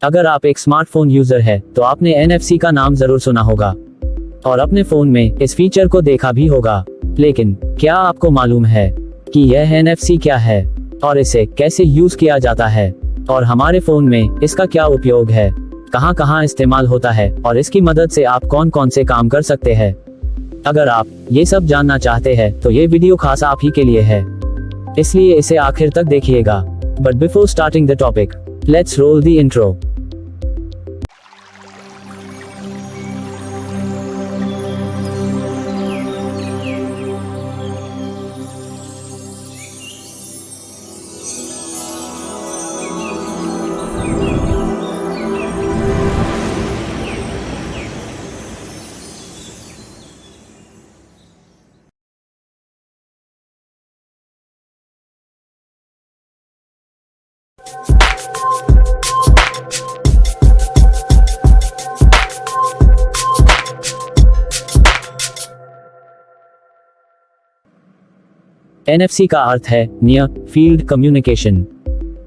अगर आप एक स्मार्टफोन यूजर है तो आपने NFC का नाम जरूर सुना होगा और अपने फोन में इस फीचर को देखा भी होगा। लेकिन क्या आपको मालूम है कि यह NFC क्या है और इसे कैसे यूज किया जाता है और हमारे फोन में इसका क्या उपयोग है, कहां कहां इस्तेमाल होता है और इसकी मदद से आप कौन कौन से काम कर सकते हैं। अगर आप ये सब जानना चाहते हैं तो ये वीडियो खास आप ही के लिए है, इसलिए इसे आखिर तक देखिएगा। But before starting the topic, let's roll the intro. NFC का अर्थ है नियर फील्ड कम्युनिकेशन,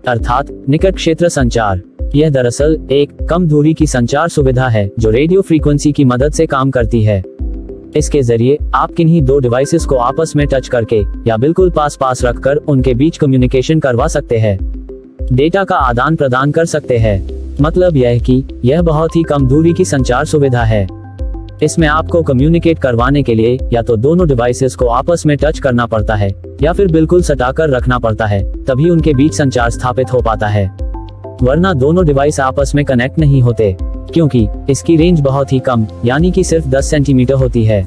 अर्थात निकट क्षेत्र संचार। यह दरअसल एक कम दूरी की संचार सुविधा है जो रेडियो फ्रीक्वेंसी की मदद से काम करती है। इसके जरिए आप किन्हीं दो डिवाइसेस को आपस में टच करके या बिल्कुल पास पास रखकर उनके बीच कम्युनिकेशन करवा सकते हैं, डेटा का आदान प्रदान कर सकते हैं। मतलब यह कि यह बहुत ही कम दूरी की संचार सुविधा है। इसमें आपको कम्युनिकेट करवाने के लिए या तो दोनों डिवाइसेस को आपस में टच करना पड़ता है या फिर बिल्कुल सटाकर रखना पड़ता है, तभी उनके बीच संचार स्थापित हो पाता है। वरना दोनों डिवाइस आपस में कनेक्ट नहीं होते, क्योंकि इसकी रेंज बहुत ही कम यानी कि सिर्फ 10 सेंटीमीटर होती है।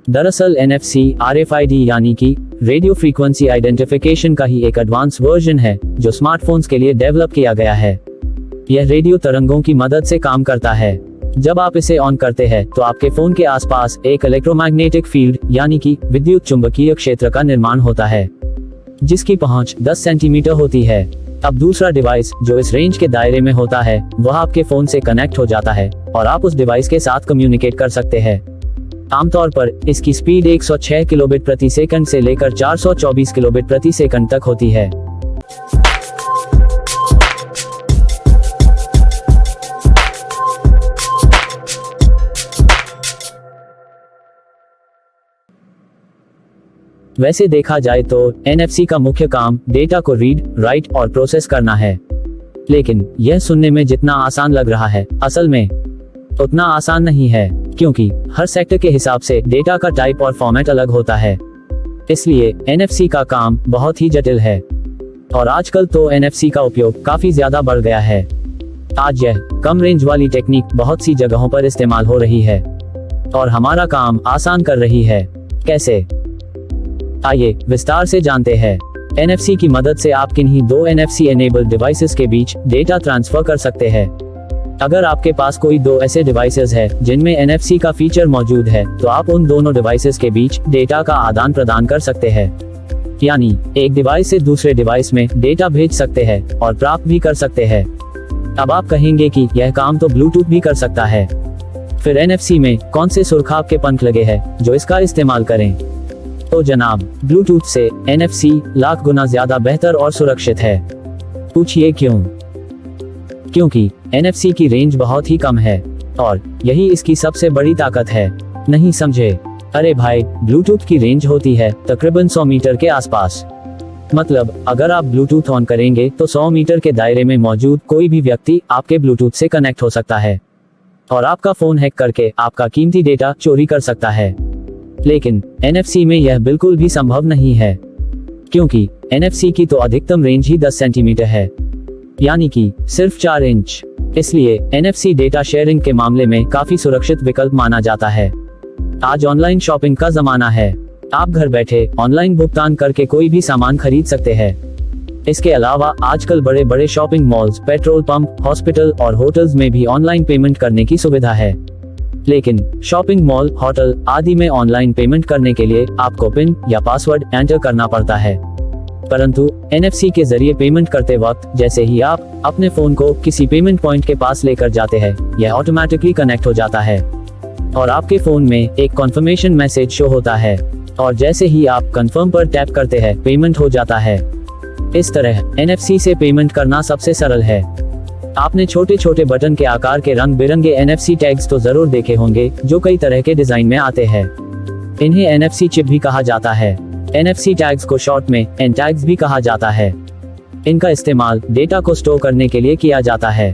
दरअसल NFC RFID यानी कि रेडियो फ्रीक्वेंसी आइडेंटिफिकेशन का ही एक एडवांस वर्जन है जो स्मार्टफोन्स के लिए डेवलप किया गया है। यह रेडियो तरंगों की मदद से काम करता है। जब आप इसे ऑन करते हैं तो आपके फोन के आसपास एक इलेक्ट्रोमैग्नेटिक फील्ड यानी कि विद्युत चुंबकीय क्षेत्र का निर्माण होता है, जिसकी पहुंच 10 सेंटीमीटर होती है। अब दूसरा डिवाइस जो इस रेंज के दायरे में होता है वह आपके फोन से कनेक्ट हो जाता है और आप उस डिवाइस के साथ कम्युनिकेट कर सकते हैं। आमतौर पर इसकी स्पीड 106 किलोबिट प्रति सेकंड से लेकर 424 किलोबिट प्रति सेकंड तक होती है। वैसे देखा जाए तो NFC का मुख्य काम डेटा को रीड, राइट और प्रोसेस करना है, लेकिन यह सुनने में जितना आसान लग रहा है असल में उतना आसान नहीं है, क्योंकि हर सेक्टर के हिसाब से डेटा का टाइप और फॉर्मेट अलग होता है। इसलिए NFC का काम बहुत ही जटिल है और आजकल तो NFC का उपयोग काफी ज्यादा बढ़ गया है। आज यह कम रेंज वाली टेक्निक बहुत सी जगहों पर इस्तेमाल हो रही है और हमारा काम आसान कर रही है। कैसे? आइए विस्तार से जानते हैं। NFC की मदद से आप किन्हीं दो NFC एनेबल्ड डिवाइसेस के बीच डेटा ट्रांसफर कर सकते हैं। अगर आपके पास कोई दो ऐसे डिवाइसेस है जिनमें NFC का फीचर मौजूद है तो आप उन दोनों डिवाइसेस के बीच डेटा का आदान प्रदान कर सकते हैं, यानी एक डिवाइस से दूसरे डिवाइस में डेटा भेज सकते हैं और प्राप्त भी कर सकते हैं। अब आप कहेंगे कि यह काम तो ब्लूटूथ भी कर सकता है, फिर NFC में कौन से सुरखाब के पंख लगे हैं जो इसका इस्तेमाल करें? तो जनाब, ब्लूटूथ से NFC लाख गुना ज्यादा बेहतर और सुरक्षित है। पूछिए क्यों? क्योंकि NFC की रेंज बहुत ही कम है और यही इसकी सबसे बड़ी ताकत है। नहीं समझे? अरे भाई, ब्लूटूथ की रेंज होती है तकरीबन 100 मीटर के आसपास। मतलब अगर आप ब्लूटूथ ऑन करेंगे तो 100 मीटर के दायरे में मौजूद कोई भी व्यक्ति आपके ब्लूटूथ से कनेक्ट हो सकता है और आपका फोन हैक करके आपका कीमती डेटा चोरी कर सकता है। लेकिन NFC में यह बिल्कुल भी संभव नहीं है, क्योंकि NFC की तो अधिकतम रेंज ही 10 सेंटीमीटर है, यानी कि सिर्फ 4 इंच। इसलिए NFC डेटा शेयरिंग के मामले में काफी सुरक्षित विकल्प माना जाता है। आज ऑनलाइन शॉपिंग का जमाना है। आप घर बैठे ऑनलाइन भुगतान करके कोई भी सामान खरीद सकते हैं। इसके अलावा आजकल बड़े बड़े shopping malls, petrol pump, hospital और होटल्स में भी ऑनलाइन पेमेंट करने की सुविधा है। लेकिन शॉपिंग मॉल, होटल आदि में ऑनलाइन पेमेंट करने के लिए आपको पिन या पासवर्ड एंटर करना पड़ता है। परंतु NFC के जरिए पेमेंट करते वक्त जैसे ही आप अपने फोन को किसी पेमेंट पॉइंट के पास लेकर जाते हैं, यह ऑटोमेटिकली कनेक्ट हो जाता है। और आपके फोन में एक कॉन्फर्मेशन मैसेज शो होता है, और जैसे ही आप कंफर्म पर टैप करते हैं पेमेंट हो जाता है। इस तरह NFC से पेमेंट करना सबसे सरल है। आपने छोटे छोटे बटन के आकार के रंग बिरंगे NFC टैग्स तो जरूर देखे होंगे, जो कई तरह के डिजाइन में आते हैं। इन्हें NFC चिप भी कहा जाता है। NFC टैग्स को शॉर्ट में N टैग्स भी कहा जाता है। इनका इस्तेमाल डेटा को स्टोर करने के लिए किया जाता है।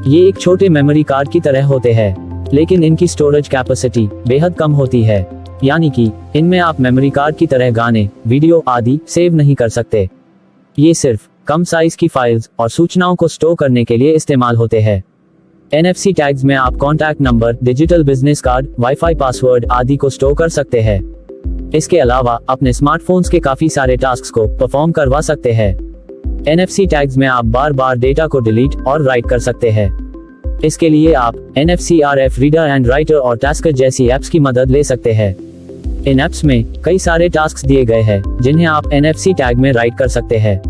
ये एक छोटे मेमोरी कार्ड की तरह होते हैं, लेकिन इनकी स्टोरेज कैपेसिटी बेहद कम होती है, यानी कि इनमें आप मेमोरी कार्ड की तरह गाने, वीडियो आदि सेव नहीं कर सकते। ये सिर्फ कम साइज की फाइल्स और सूचनाओं को स्टोर करने के लिए इस्तेमाल होते हैं। NFC टैग्स में आप contact number, digital business card, wifi password आदि को स्टोर कर सकते हैं। इसके अलावा अपने स्मार्टफोन्स के काफी सारे टास्क को परफॉर्म करवा सकते हैं। NFC टैग्स में आप बार बार डेटा को डिलीट और राइट कर सकते हैं। इसके लिए आप NFC RF reader and writer और टास्कर जैसी एप्स की मदद ले सकते हैं। इन एप्स में कई सारे टास्क दिए गए हैं जिन्हें आप NFC टैग में राइट कर सकते हैं,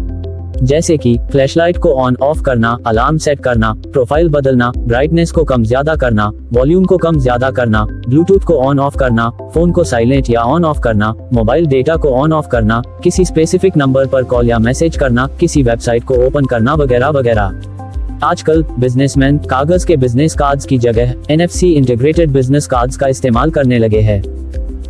जैसे कि फ्लैशलाइट को ऑन ऑफ करना, अलार्म सेट करना, प्रोफाइल बदलना, ब्राइटनेस को कम ज्यादा करना, वॉल्यूम को कम ज्यादा करना, ब्लूटूथ को ऑन ऑफ करना, फोन को साइलेंट या ऑन ऑफ करना, मोबाइल डेटा को ऑन ऑफ करना, किसी स्पेसिफिक नंबर पर कॉल या मैसेज करना, किसी वेबसाइट को ओपन करना वगैरह वगैरह। आजकल बिजनेसमैन कागज के बिजनेस कार्ड्स की जगह NFC इंटीग्रेटेड बिजनेस कार्ड्स का इस्तेमाल करने लगे हैं।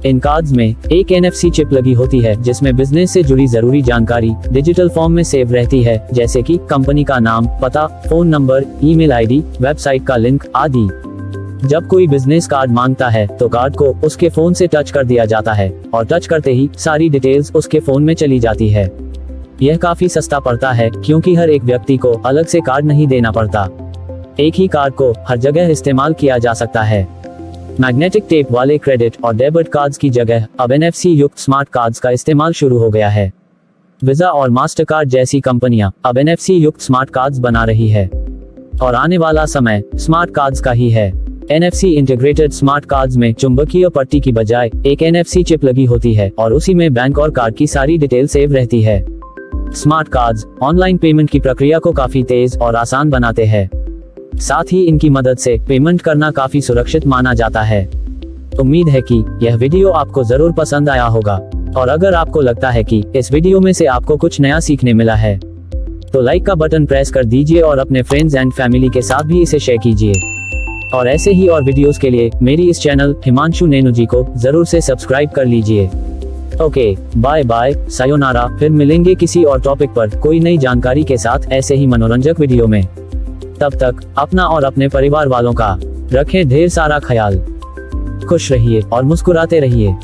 इन कार्ड्स में एक NFC चिप लगी होती है जिसमें बिजनेस से जुड़ी जरूरी जानकारी डिजिटल फॉर्म में सेव रहती है, जैसे कि कंपनी का नाम, पता, phone number, email ID, website का लिंक आदि। जब कोई बिजनेस कार्ड मांगता है तो कार्ड को उसके फोन से टच कर दिया जाता है और टच करते ही सारी डिटेल्स उसके फोन में चली जाती है। यह काफी सस्ता पड़ता है क्योंकि हर एक व्यक्ति को अलग से कार्ड नहीं देना पड़ता। एक ही कार्ड को हर जगह इस्तेमाल किया जा सकता है। मैग्नेटिक टेप वाले क्रेडिट और डेबिट कार्ड्स की जगह अब NFC युक्त स्मार्ट कार्ड्स का इस्तेमाल शुरू हो गया है। वीजा और मास्टर कार्ड जैसी कंपनियां अब NFC युक्त स्मार्ट कार्ड्स बना रही है, और आने वाला समय स्मार्ट कार्ड्स का ही है। NFC इंटीग्रेटेड स्मार्ट कार्ड्स में चुंबकीय पट्टी की बजाय एक NFC चिप लगी होती है और उसी में बैंक और कार्ड की सारी डिटेल सेव रहती है। स्मार्ट कार्ड्स ऑनलाइन पेमेंट की प्रक्रिया को काफी तेज और आसान बनाते हैं। साथ ही इनकी मदद से पेमेंट करना काफी सुरक्षित माना जाता है। उम्मीद है कि यह वीडियो आपको जरूर पसंद आया होगा, और अगर आपको लगता है कि इस वीडियो में से आपको कुछ नया सीखने मिला है तो लाइक का बटन प्रेस कर दीजिए और अपने फ्रेंड्स एंड फैमिली के साथ भी इसे शेयर कीजिए। और ऐसे ही और वीडियोस के लिए मेरी इस चैनल हिमांशु नैनू जी को जरूर से सब्सक्राइब कर लीजिए। Okay, bye bye, sayonara. फिर मिलेंगे किसी और टॉपिक पर कोई नई जानकारी के साथ ऐसे ही मनोरंजक वीडियो में। तब तक अपना और अपने परिवार वालों का रखें ढेर सारा ख्याल। खुश रहिए और मुस्कुराते रहिए।